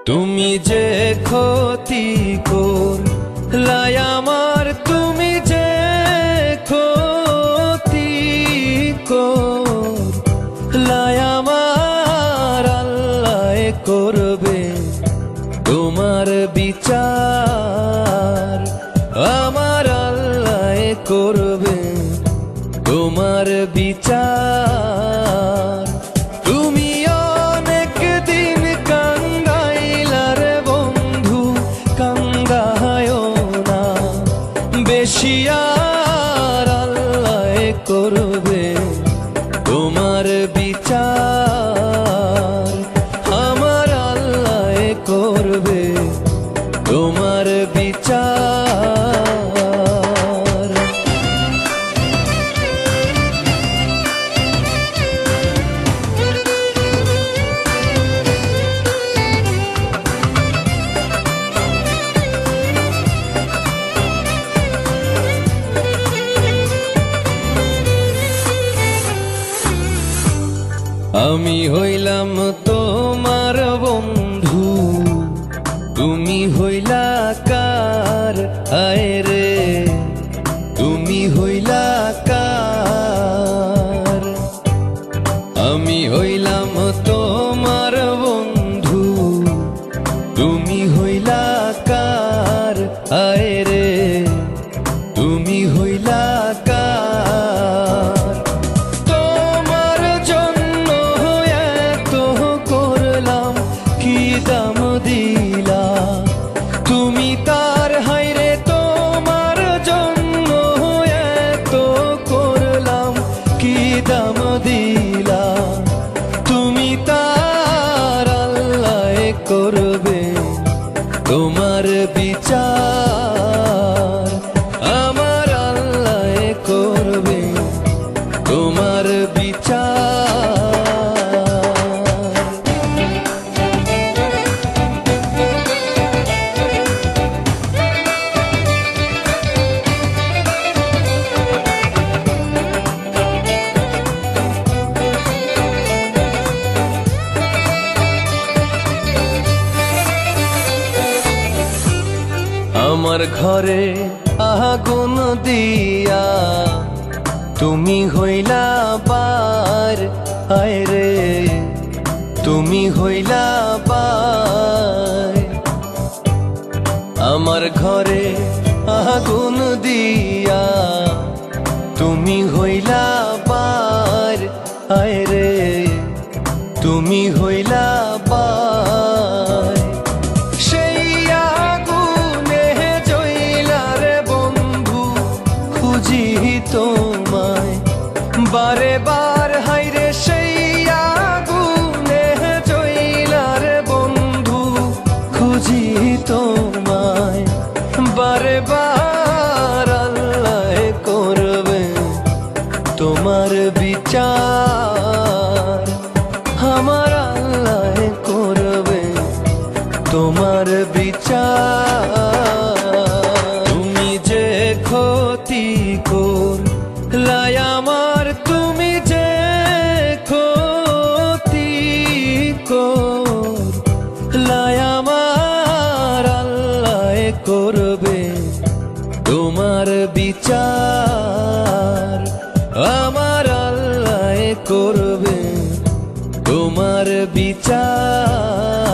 তুমি যে ক্ষতি করলাই আমার, তুমি যে ক্ষতি করলাই আমার, আল্লাহ করবে তোমার বিচার। আমার আল্লাহ করবে তোমার বিচার। তুমি অনেক দিন কান্দাইলার বন্ধু, কান্দায়ও না বেশি আর, আল্লাহ করবে তোমার বিচার। আমার আল্লাহ করবে তোমার বিচার। আমি হইলাম তোমার বন্ধু, তুমি হইলা কার? আয় রে তুমি হইলা কার? আমি হইলাম তোমার বন্ধু, তুমি হইলা কার? আয় রে তুমি হইলা কার? তোমার জন্য এত করলাম, কি দাম দিলা তুমি তার? হায়রে তোমার জন্য এত করলাম, কি দাম দিলা তুমি তার? আল্লাহ করবে তোমার বিচার। আমার আল্লাহ করবে তোমার বিচার। আমার ঘরে আগুন দিয়া তুমি হইলা পার। আয় রে তুমি হইলা পার। আমার ঘরে আগুন দিয়া তুমি হইলা পার। আয় রে তুমি হইলা পার। সেই আগুনে জ্বইলার বন্ধু, খুঁজি তোমায় বারে বার। হায়রে সেই আগুনে জ্বইলার বন্ধু, খুঁজি তোমায় বারে বার। আল্লাহ করবে তোমার বিচার। আমার আল্লাহ করবে তোমার বিচার। তুমি যে ক্ষতি করলাই আমার, তুমি যে ক্ষতি করলাই আমার, আল্লাহ করবে তোমার বিচার। আমার আল্লাহ করবে তোমার বিচার।